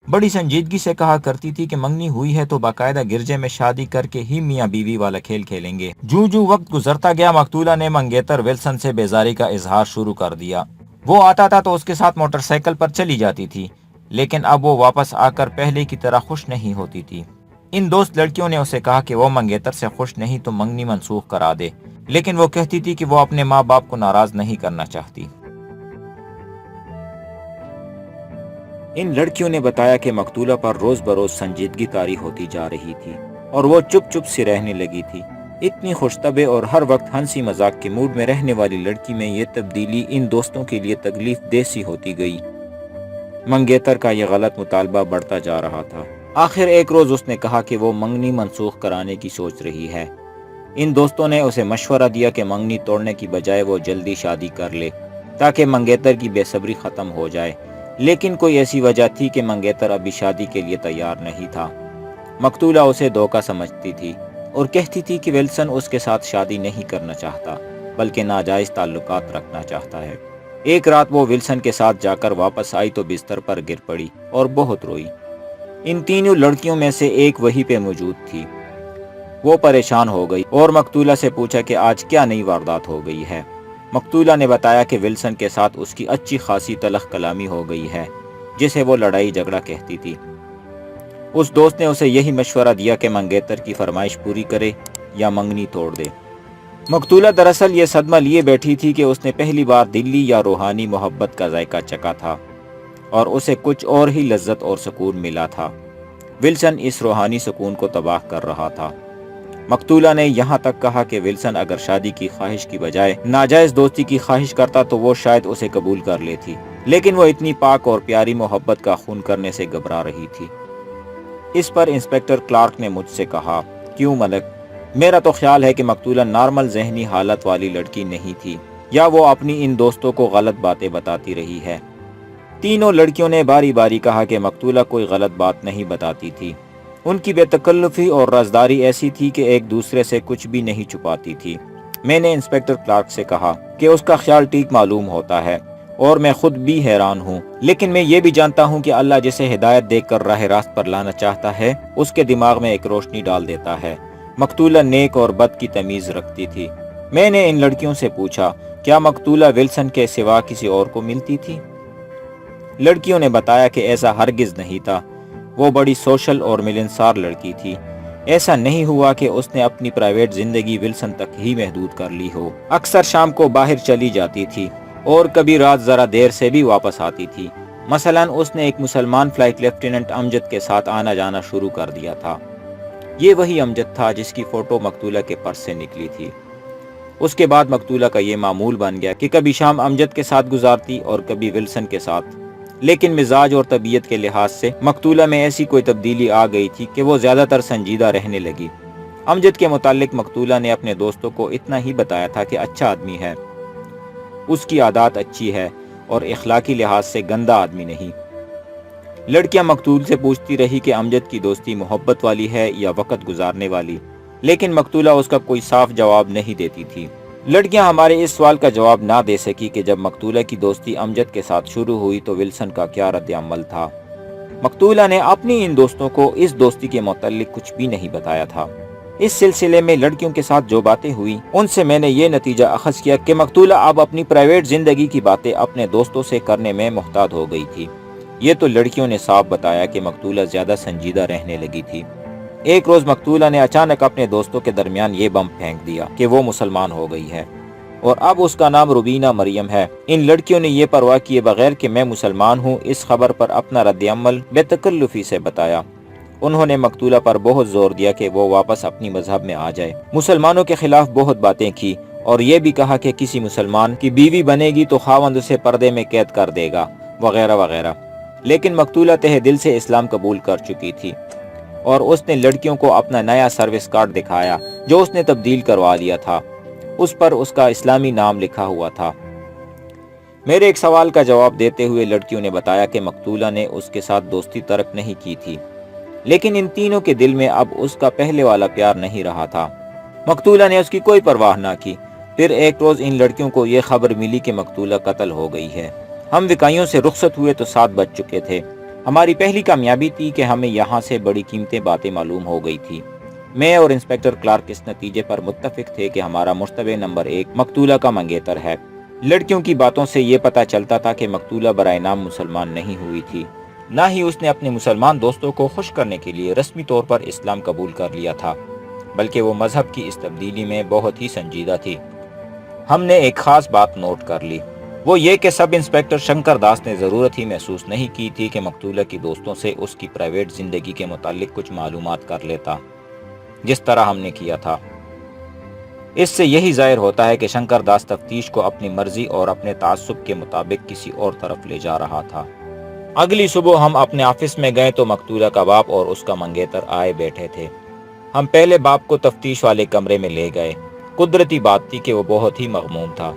بڑی سنجیدگی سے کہا کرتی تھی کہ منگنی ہوئی ہے تو باقاعدہ گرجے میں شادی کر کے ہی میاں بیوی والا کھیل کھیلیں گے۔ جو وقت گزرتا گیا مقتولہ نے منگیتر ولسن سے بیزاری کا اظہار شروع کر دیا۔ وہ آتا تھا تو اس کے ساتھ موٹر سائیکل پر چلی جاتی تھی، لیکن اب وہ واپس آ کر پہلے کی طرح خوش نہیں ہوتی تھی۔ ان دوست لڑکیوں نے اسے کہا کہ وہ منگیتر سے خوش نہیں تو منگنی منسوخ کرا دے، لیکن وہ کہتی تھی کہ وہ اپنے ماں باپ کو ناراض نہیں کرنا چاہتی۔ ان لڑکیوں نے بتایا کہ مقتولہ پر روز بروز سنجیدگی طاری ہوتی جا رہی تھی اور وہ چپ چپ سی رہنے لگی تھی۔ اتنی خوش طبع اور ہر وقت ہنسی مذاق کے موڈ میں رہنے والی لڑکی میں یہ تبدیلی ان دوستوں کے لیے تکلیف دہ سی ہوتی گئی۔ منگیتر کا یہ غلط مطالبہ بڑھتا جا رہا تھا۔ آخر ایک روز اس نے کہا کہ وہ منگنی منسوخ کرانے کی سوچ رہی ہے۔ ان دوستوں نے اسے مشورہ دیا کہ منگنی توڑنے کی بجائے وہ جلدی شادی کر لے تاکہ منگیتر کی بے صبری ختم ہو جائے، لیکن کوئی ایسی وجہ تھی کہ منگیتر ابھی شادی کے لیے تیار نہیں تھا۔ مقتولہ اسے دھوکہ سمجھتی تھی اور کہتی تھی کہ ولسن اس کے ساتھ شادی نہیں کرنا چاہتا بلکہ ناجائز تعلقات رکھنا چاہتا ہے۔ ایک رات وہ ولسن کے ساتھ جا کر واپس آئی تو بستر پر گر پڑی اور بہت روئی۔ ان تینوں لڑکیوں میں سے ایک وہیں پہ موجود تھی۔ وہ پریشان ہو گئی اور مقتولہ سے پوچھا کہ آج کیا نئی واردات ہو گئی ہے۔ مقتولہ نے بتایا کہ ولسن کے ساتھ اس کی اچھی خاصی تلخ کلامی ہو گئی ہے، جسے وہ لڑائی جھگڑا کہتی تھی۔ اس دوست نے اسے یہی مشورہ دیا کہ منگیتر کی فرمائش پوری کرے یا منگنی توڑ دے۔ مقتولہ دراصل یہ صدمہ لیے بیٹھی تھی کہ اس نے پہلی بار دلی یا روحانی محبت کا ذائقہ چکھا تھا اور اسے کچھ اور ہی لذت اور سکون ملا تھا۔ ولسن اس روحانی سکون کو تباہ کر رہا تھا۔ مقتولہ نے یہاں تک کہا کہ ولسن اگر شادی کی خواہش کی بجائے ناجائز دوستی کی خواہش کرتا تو وہ شاید اسے قبول کر لیتی، لیکن وہ اتنی پاک اور پیاری محبت کا خون کرنے سے گھبرا رہی تھی۔ اس پر انسپکٹر کلارک نے مجھ سے کہا، کیوں ملک؟ میرا تو خیال ہے کہ مقتولہ نارمل ذہنی حالت والی لڑکی نہیں تھی، یا وہ اپنی ان دوستوں کو غلط باتیں بتاتی رہی ہے۔ تینوں لڑکیوں نے باری باری کہا کہ مقتولہ کوئی غلط بات نہیں بتاتی تھی۔ ان کی بے تکلفی اور رازداری ایسی تھی کہ ایک دوسرے سے کچھ بھی نہیں چھپاتی تھی۔ میں نے انسپکٹر کلارک سے کہا کہ اس کا خیال ٹھیک معلوم ہوتا ہے اور میں خود بھی حیران ہوں، لیکن میں یہ بھی جانتا ہوں کہ اللہ جسے ہدایت دے کر راہ راست پر لانا چاہتا ہے اس کے دماغ میں ایک روشنی ڈال دیتا ہے۔ مقتولہ نیک اور بد کی تمیز رکھتی تھی۔ میں نے ان لڑکیوں سے پوچھا، کیا مقتولہ ولسن کے سوا کسی اور کو ملتی تھی؟ لڑکیوں نے بتایا کہ ایسا ہرگز نہیں تھا۔ وہ بڑی سوشل اور ملنسار لڑکی تھی۔ ایسا نہیں ہوا کہ اس نے اپنی پرائیویٹ زندگی ولسن تک ہی محدود کر لی ہو۔ اکثر شام کو باہر چلی جاتی تھی اور کبھی رات ذرا دیر سے بھی واپس آتی تھی۔ مثلاً اس نے ایک مسلمان فلائٹ لیفٹیننٹ امجد کے ساتھ آنا جانا شروع کر دیا تھا۔ یہ وہی امجد تھا جس کی فوٹو مقتولہ کے پرس سے نکلی تھی۔ اس کے بعد مقتولہ کا یہ معمول بن گیا کہ کبھی شام امجد کے ساتھ گزارتی اور کبھی ولسن کے ساتھ، لیکن مزاج اور طبیعت کے لحاظ سے مقتولہ میں ایسی کوئی تبدیلی آ گئی تھی کہ وہ زیادہ تر سنجیدہ رہنے لگی۔ امجد کے متعلق مقتولہ نے اپنے دوستوں کو اتنا ہی بتایا تھا کہ اچھا آدمی ہے، اس کی عادات اچھی ہے اور اخلاقی لحاظ سے گندا آدمی نہیں۔ لڑکیاں مقتول سے پوچھتی رہی کہ امجد کی دوستی محبت والی ہے یا وقت گزارنے والی، لیکن مقتولہ اس کا کوئی صاف جواب نہیں دیتی تھی۔ لڑکیاں ہمارے اس سوال کا جواب نہ دے سکی کہ جب مقتولہ کی دوستی امجد کے ساتھ شروع ہوئی تو ولسن کا کیا رد عمل تھا۔ مقتولہ نے اپنی ان دوستوں کو اس دوستی کے متعلق کچھ بھی نہیں بتایا تھا۔ اس سلسلے میں لڑکیوں کے ساتھ جو باتیں ہوئی ان سے میں نے یہ نتیجہ اخذ کیا کہ مقتولہ اب اپنی پرائیویٹ زندگی کی باتیں اپنے دوستوں سے کرنے میں محتاط ہو گئی تھی۔ یہ تو لڑکیوں نے صاف بتایا کہ مقتولہ زیادہ سنجیدہ رہنے لگی تھی۔ ایک روز مقتولہ نے اچانک اپنے دوستوں کے درمیان یہ بم پھینک دیا کہ وہ مسلمان ہو گئی ہے اور اب اس کا نام روبینہ مریم ہے۔ ان لڑکیوں نے یہ پرواہ کیے بغیر کہ میں مسلمان ہوں اس خبر پر اپنا رد عمل بے تکلفی سے بتایا۔ انہوں نے مقتولہ پر بہت زور دیا کہ وہ واپس اپنی مذہب میں آ جائے، مسلمانوں کے خلاف بہت باتیں کی اور یہ بھی کہا کہ کسی مسلمان کی بیوی بنے گی تو خاوند اسے پردے میں قید کر دے گا وغیرہ وغیرہ۔ لیکن مقتولہ تہ دل سے اسلام قبول کر چکی تھی اور اس نے لڑکیوں کو اپنا نیا سروس کارڈ دکھایا جو اس نے تبدیل کروا لیا تھا۔ اس پر اس کا اسلامی نام لکھا ہوا تھا۔ میرے ایک سوال کا جواب دیتے ہوئے لڑکیوں نے بتایا کہ مقتولہ نے اس کے ساتھ دوستی ترک نہیں کی تھی، لیکن ان تینوں کے دل میں اب اس کا پہلے والا پیار نہیں رہا تھا۔ مقتولہ نے اس کی کوئی پرواہ نہ کی۔ پھر ایک روز ان لڑکیوں کو یہ خبر ملی کہ مقتولہ قتل ہو گئی ہے۔ ہم وکائیوں سے رخصت ہوئے تو 7 بج چکے تھے۔ ہماری پہلی کامیابی تھی کہ ہمیں یہاں سے بڑی قیمتی باتیں معلوم ہو گئی تھی۔ میں اور انسپیکٹر کلارک اس نتیجے پر متفق تھے کہ ہمارا مشتبہ نمبر 1 مقتولہ کا منگیتر ہے۔ لڑکیوں کی باتوں سے یہ پتہ چلتا تھا کہ مقتولہ برائے نام مسلمان نہیں ہوئی تھی، نہ ہی اس نے اپنے مسلمان دوستوں کو خوش کرنے کے لیے رسمی طور پر اسلام قبول کر لیا تھا، بلکہ وہ مذہب کی اس تبدیلی میں بہت ہی سنجیدہ تھی۔ ہم نے ایک خاص بات نوٹ کر لی، وہ یہ کہ سب انسپیکٹر شنکر داس نے ضرورت ہی محسوس نہیں کی تھی کہ مقتولہ کی دوستوں سے اس کی پرائیویٹ زندگی کے متعلق کچھ معلومات کر لیتا، جس طرح ہم نے کیا تھا۔ اس سے یہی ظاہر ہوتا ہے کہ شنکر داس تفتیش کو اپنی مرضی اور اپنے تعصب کے مطابق کسی اور طرف لے جا رہا تھا۔ اگلی صبح ہم اپنے آفس میں گئے تو مقتولہ کا باپ اور اس کا منگیتر آئے بیٹھے تھے۔ ہم پہلے باپ کو تفتیش والے کمرے میں لے گئے۔ قدرتی بات تھی کہ وہ بہت ہی مغموم تھا۔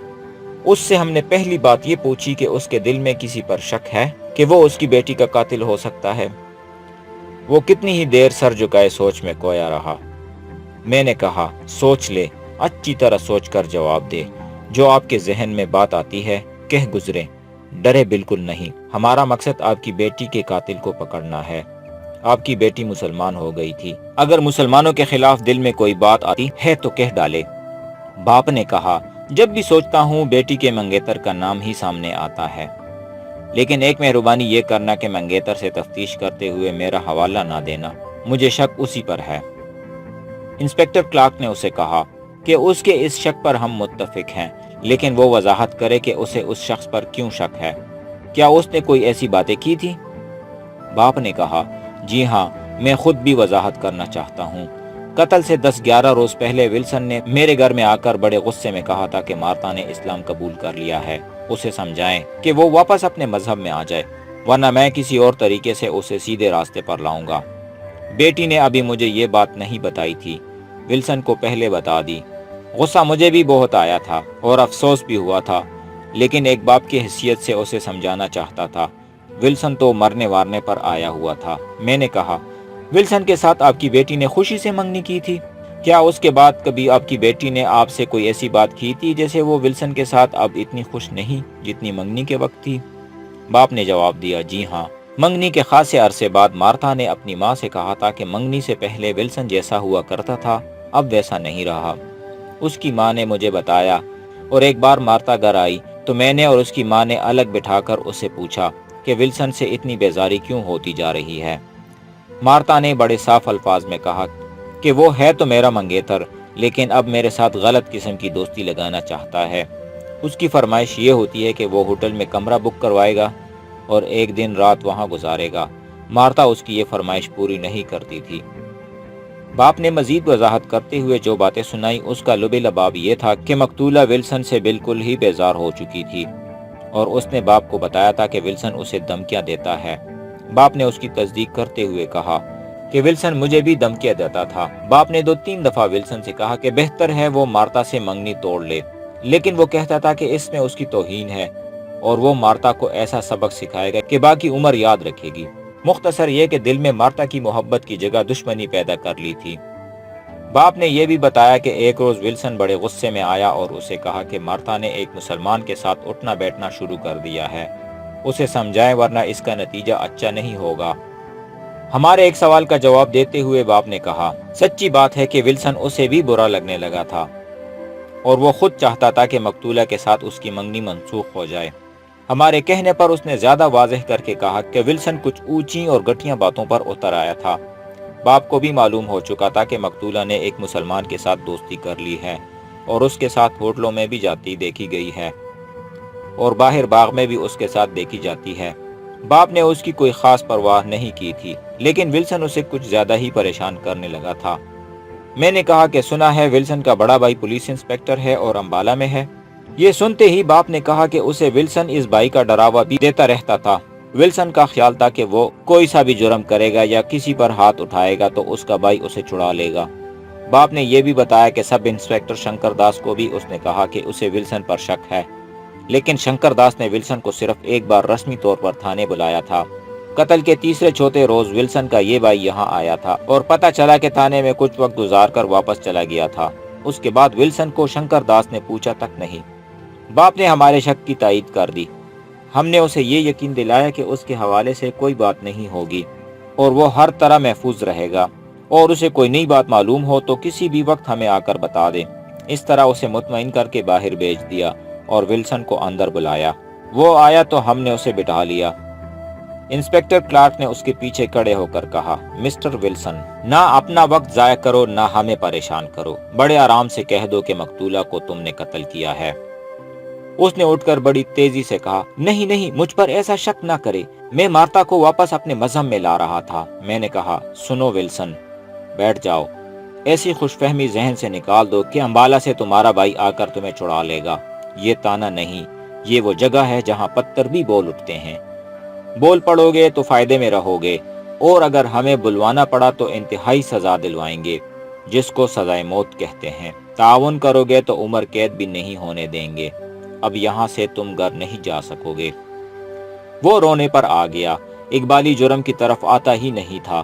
اس سے ہم نے پہلی بات یہ پوچھی کہ اس کے دل میں کسی پر شک ہے کہ وہ اس کی بیٹی کا قاتل ہو سکتا ہے۔ وہ کتنی ہی دیر سر جھکائے سوچ میں کھویا رہا۔ میں نے کہا، سوچ لے، اچھی طرح سوچ کر جواب دے، جو آپ کے ذہن میں بات آتی ہے کہہ گزرے، ڈرے بالکل نہیں۔ ہمارا مقصد آپ کی بیٹی کے قاتل کو پکڑنا ہے۔ آپ کی بیٹی مسلمان ہو گئی تھی، اگر مسلمانوں کے خلاف دل میں کوئی بات آتی ہے تو کہہ ڈالے۔ باپ نے کہا، جب بھی سوچتا ہوں بیٹی کے منگیتر کا نام ہی سامنے آتا ہے، لیکن ایک مہربانی یہ کرنا کہ منگیتر سے تفتیش کرتے ہوئے میرا حوالہ نہ دینا، مجھے شک اسی پر ہے۔ انسپیکٹر کلارک نے اسے کہا کہ اس کے اس شک پر ہم متفق ہیں، لیکن وہ وضاحت کرے کہ اسے اس شخص پر کیوں شک ہے۔ کیا اس نے کوئی ایسی باتیں کی تھی؟ باپ نے کہا، جی ہاں، میں خود بھی وضاحت کرنا چاہتا ہوں۔ قتل سے 10-11 روز پہلے ولسن نے میرے گھر میں آ کر بڑے غصے میں کہا تھا کہ مارتا نے اسلام قبول کر لیا ہے، اسے سمجھائیں کہ وہ واپس اپنے مذہب میں آ جائے، ورنہ میں کسی اور طریقے سے اسے سیدھے راستے پر لاؤں گا۔ بیٹی نے ابھی مجھے یہ بات نہیں بتائی تھی، ولسن کو پہلے بتا دی۔ غصہ مجھے بھی بہت آیا تھا اور افسوس بھی ہوا تھا، لیکن ایک باپ کی حیثیت سے اسے سمجھانا چاہتا تھا۔ ولسن تو مرنے وارنے پر آیا ہوا تھا۔ میں نے کہا، ولسن کے ساتھ آپ کی بیٹی نے خوشی سے منگنی کی تھی؟ کیا اس کے بعد کبھی آپ کی بیٹی نے آپ سے کوئی ایسی بات کی تھی جیسے وہ ولسن کے ساتھ اب اتنی خوش نہیں جتنی منگنی کے وقت تھی؟ باپ نے جواب دیا، جی ہاں، منگنی کے خاصے عرصے بعد مارتا نے اپنی ماں سے کہا تھا کہ منگنی سے پہلے ولسن جیسا ہوا کرتا تھا اب ویسا نہیں رہا۔ اس کی ماں نے مجھے بتایا، اور ایک بار مارتا گھر آئی تو میں نے اور اس کی ماں نے الگ بٹھا کر اسے پوچھا کہ ولسن سے اتنی بیزاری کیوں ہوتی جا رہی ہے۔ مارتا نے بڑے صاف الفاظ میں کہا کہ وہ ہے تو میرا منگیتر، لیکن اب میرے ساتھ غلط قسم کی دوستی لگانا چاہتا ہے۔ اس کی فرمائش یہ ہوتی ہے کہ وہ ہوٹل میں کمرہ بک کروائے گا اور ایک دن رات وہاں گزارے گا۔ مارتا اس کی یہ فرمائش پوری نہیں کرتی تھی۔ باپ نے مزید وضاحت کرتے ہوئے جو باتیں سنائی، اس کا لب لباب یہ تھا کہ مقتولہ ولسن سے بالکل ہی بیزار ہو چکی تھی، اور اس نے باپ کو بتایا تھا کہ ولسن اسے دھمکیاں دیتا ہے۔ باپ نے اس کی تصدیق کرتے ہوئے کہا کہ ولسن مجھے بھی دھمکیاں دیتا تھا۔ باپ نے 2-3 دفعہ ولسن سے کہا کہ بہتر ہے وہ مارتا سے منگنی توڑ لے، لیکن وہ کہتا تھا کہ اس میں اس کی توہین ہے اور وہ مارتا کو ایسا سبق سکھائے گا کہ باقی عمر یاد رکھے گی۔ مختصر یہ کہ دل میں مارتا کی محبت کی جگہ دشمنی پیدا کر لی تھی۔ باپ نے یہ بھی بتایا کہ ایک روز ولسن بڑے غصے میں آیا اور اسے کہا کہ مارتا نے ایک مسلمان کے ساتھ اٹھنا بیٹھنا شروع کر دیا ہے، اسے سمجھائیں ورنہ اس کا نتیجہ اچھا نہیں ہوگا۔ ہمارے ایک سوال کا جواب دیتے ہوئے باپ نے کہا، سچی بات ہے کہ ولسن اسے بھی برا لگنے لگا تھا اور وہ خود چاہتا تھا کہ مقتولہ کے ساتھ اس کی منگنی منسوخ ہو جائے۔ ہمارے کہنے پر اس نے زیادہ واضح کر کے کہا کہ ولسن کچھ اونچی اور گٹھیاں باتوں پر اتر آیا تھا۔ باپ کو بھی معلوم ہو چکا تھا کہ مقتولہ نے ایک مسلمان کے ساتھ دوستی کر لی ہے اور اس کے ساتھ ہوٹلوں میں بھی جاتی دیکھی گئی ہے اور باہر باغ میں بھی اس کے ساتھ دیکھی جاتی ہے۔ باپ نے اس کی کوئی خاص پرواہ نہیں کی تھی، لیکن ولسن اسے کچھ زیادہ ہی پریشان کرنے لگا تھا۔ میں نے کہا کہ سنا ہے ولسن کا بڑا بھائی پولیس انسپیکٹر ہے اور امبالہ میں ہے۔ یہ سنتے ہی باپ نے کہا کہ اسے ولسن اس بھائی کا ڈراوا بھی دیتا رہتا تھا۔ ولسن کا خیال تھا کہ وہ کوئی سا بھی جرم کرے گا یا کسی پر ہاتھ اٹھائے گا تو اس کا بھائی اسے چھڑا لے گا۔ باپ نے یہ بھی بتایا کہ سب انسپیکٹر شنکر داس کو بھی اس نے کہا کہ اسے ولسن پر شک ہے، لیکن شنکر داس نے ولسن کو صرف ایک بار رسمی طور پر تھانے بلایا تھا۔ قتل کے تیسرے چوتھے روز ولسن کا یہ بھائی یہاں آیا تھا اور پتہ چلا کہ تھانے میں کچھ وقت گزار کر واپس چلا گیا تھا۔ اس کے بعد ولسن کو شنکر داس نے پوچھا تک نہیں۔ باپ نے ہمارے شک کی تائید کر دی۔ ہم نے اسے یہ یقین دلایا کہ اس کے حوالے سے کوئی بات نہیں ہوگی اور وہ ہر طرح محفوظ رہے گا، اور اسے کوئی نئی بات معلوم ہو تو کسی بھی وقت ہمیں آ کر بتا دے۔ اس طرح اسے مطمئن کر کے باہر بھیج دیا اور ولسن کو اندر بلایا۔ وہ آیا تو ہم نے اسے بٹھا لیا۔ انسپکٹر کلارک نے اس کے پیچھے کھڑے ہو کر کہا، مسٹر ولسن، نہ اپنا وقت ضائع کرو نہ ہمیں پریشان کرو، بڑے آرام سے کہہ دو کہ مقتولہ کو تم نے قتل کیا ہے۔ اس نے اٹھ کر بڑی تیزی سے کہا، نہیں نہیں، مجھ پر ایسا شک نہ کرے، میں مارتا کو واپس اپنے مذہب میں لا رہا تھا۔ میں نے کہا، سنو ولسن، بیٹھ جاؤ، ایسی خوش فہمی ذہن سے نکال دو کہ امبالہ سے تمہارا بھائی آ کر تمہیں چھڑا لے گا۔ یہ تانا نہیں، یہ وہ جگہ ہے جہاں پتھر بھی بول اٹھتے ہیں۔ بول پڑو گے تو فائدے میں رہو گے، اور اگر ہمیں بلوانا پڑا تو انتہائی سزا دلوائیں گے، جس کو سزائے موت کہتے ہیں۔ تعاون کرو گے تو عمر قید بھی نہیں ہونے دیں گے۔ اب یہاں سے تم گھر نہیں جا سکو گے۔ وہ رونے پر آ گیا، اقبالی جرم کی طرف آتا ہی نہیں تھا۔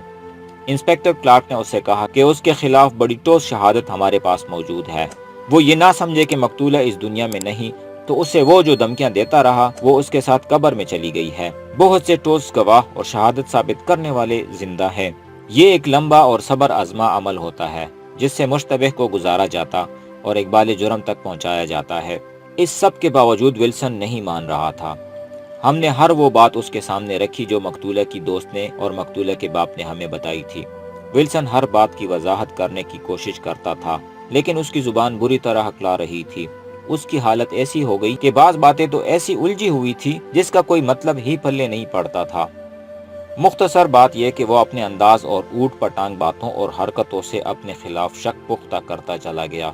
انسپکٹر کلارک نے اسے کہا کہ اس کے خلاف بڑی ٹھوس شہادت ہمارے پاس موجود ہے۔ وہ یہ نہ سمجھے کہ مقتولہ اس دنیا میں نہیں تو اسے وہ جو دھمکیاں دیتا رہا وہ اس کے ساتھ قبر میں چلی گئی ہے۔ بہت سے ٹھوس گواہ اور شہادت ثابت کرنے والے زندہ ہیں۔ یہ ایک لمبا اور صبر آزما عمل ہوتا ہے جس سے مشتبہ کو گزارا جاتا اور اقبال جرم تک پہنچایا جاتا ہے۔ اس سب کے باوجود ولسن نہیں مان رہا تھا۔ ہم نے ہر وہ بات اس کے سامنے رکھی جو مقتولہ کی دوست نے اور مقتولہ کے باپ نے ہمیں بتائی تھی۔ ولسن ہر بات کی وضاحت کرنے کی کوشش کرتا تھا، لیکن اس کی زبان بری طرح ہکلا رہی تھی۔ اس کی حالت ایسی ہو گئی کہ بعض باتیں تو ایسی الجھی ہوئی تھی جس کا کوئی مطلب ہی پلے نہیں پڑتا تھا۔ مختصر بات یہ کہ وہ اپنے انداز اور اوٹ پٹانگ باتوں اور حرکتوں سے اپنے خلاف شک پختہ کرتا چلا گیا۔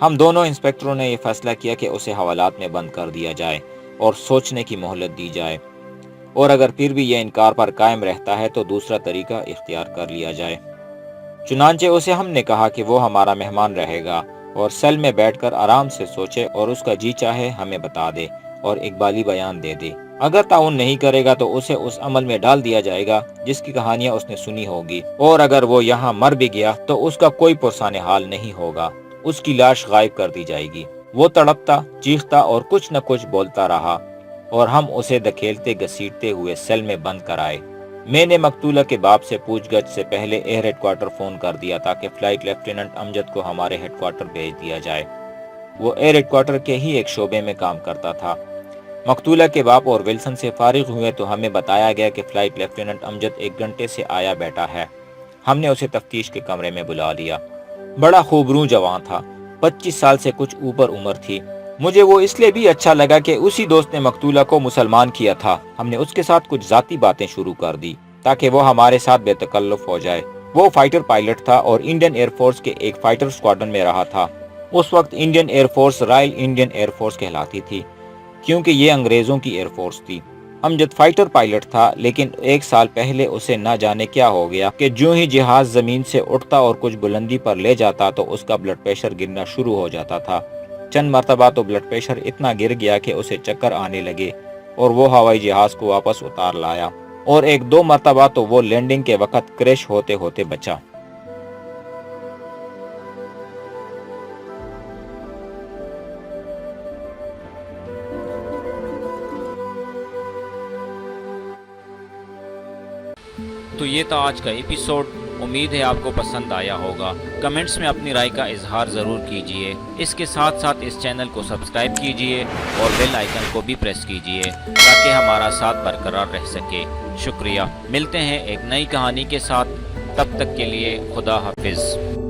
ہم دونوں انسپکٹروں نے یہ فیصلہ کیا کہ اسے حوالات میں بند کر دیا جائے اور سوچنے کی مہلت دی جائے، اور اگر پھر بھی یہ انکار پر قائم رہتا ہے تو دوسرا طریقہ اختیار کر لیا جائے۔ چنانچہ اسے ہم نے کہا کہ وہ ہمارا مہمان رہے گا اور سیل میں بیٹھ کر آرام سے سوچے اور اس کا جی چاہے ہمیں بتا دے اور اقبالی بیان دے دے۔ اگر تعاون نہیں کرے گا تو اسے اس عمل میں ڈال دیا جائے گا جس کی کہانیاں اس نے سنی ہوگی، اور اگر وہ یہاں مر بھی گیا تو اس کا کوئی پرسان حال نہیں ہوگا، اس کی لاش غائب کر دی جائے گی۔ وہ تڑپتا، چیختا اور کچھ نہ کچھ بولتا رہا اور ہم اسے دھکیلتے گھسیٹتے ہوئے سیل میں بند کرائے۔ میں نے مقتولہ کے باپ سے پوچھ گچھ سے پہلے ایئر ہیڈ کوارٹر فون کر دیا تاکہ فلائٹ لیفٹیننٹ امجد کو ہمارے ہیڈ کوارٹر بھیج دیا جائے۔ وہ ایئر ہیڈ کوارٹر کے ہی ایک شعبے میں کام کرتا تھا۔ مقتولہ کے باپ اور ولسن سے فارغ ہوئے تو ہمیں بتایا گیا کہ فلائٹ لیفٹیننٹ امجد 1 گھنٹے سے آیا بیٹھا ہے۔ ہم نے اسے تفتیش کے کمرے میں بلا لیا۔ بڑا خوبرو جوان تھا، 25 سال سے کچھ اوپر عمر تھی۔ مجھے وہ اس لیے بھی اچھا لگا کہ اسی دوست نے مقتولہ کو مسلمان کیا تھا۔ ہم نے اس کے ساتھ کچھ ذاتی باتیں شروع کر دی تاکہ وہ ہمارے ساتھ بے تکلف ہو جائے۔ وہ فائٹر پائلٹ تھا اور انڈین ایئر فورس کے ایک فائٹر اسکواڈرن میں رہا تھا۔ اس وقت Indian air force Royal Indian air force کہلاتی تھی کیونکہ یہ انگریزوں کی ایئر فورس تھی۔ امجد فائٹر پائلٹ تھا، لیکن 1 سال پہلے اسے نہ جانے کیا ہو گیا کہ جو ہی جہاز زمین سے اٹھتا اور کچھ بلندی پر لے جاتا تو اس کا بلڈ پریشر گرنا شروع ہو جاتا تھا۔ چند مرتبہ تو بلڈ پریشر اتنا گر گیا کہ اسے چکر آنے لگے اور وہ ہوائی جہاز کو واپس اتار لایا، اور 1-2 مرتبہ تو وہ لینڈنگ کے وقت کریش ہوتے ہوتے بچا۔ تو یہ تھا آج کا ایپیسوڈ۔ امید ہے آپ کو پسند آیا ہوگا۔ کمنٹس میں اپنی رائے کا اظہار ضرور کیجیے۔ اس کے ساتھ ساتھ اس چینل کو سبسکرائب کیجیے اور بیل آئیکن کو بھی پریس کیجیے تاکہ ہمارا ساتھ برقرار رہ سکے۔ شکریہ۔ ملتے ہیں ایک نئی کہانی کے ساتھ، تب تک کے لیے خدا حافظ۔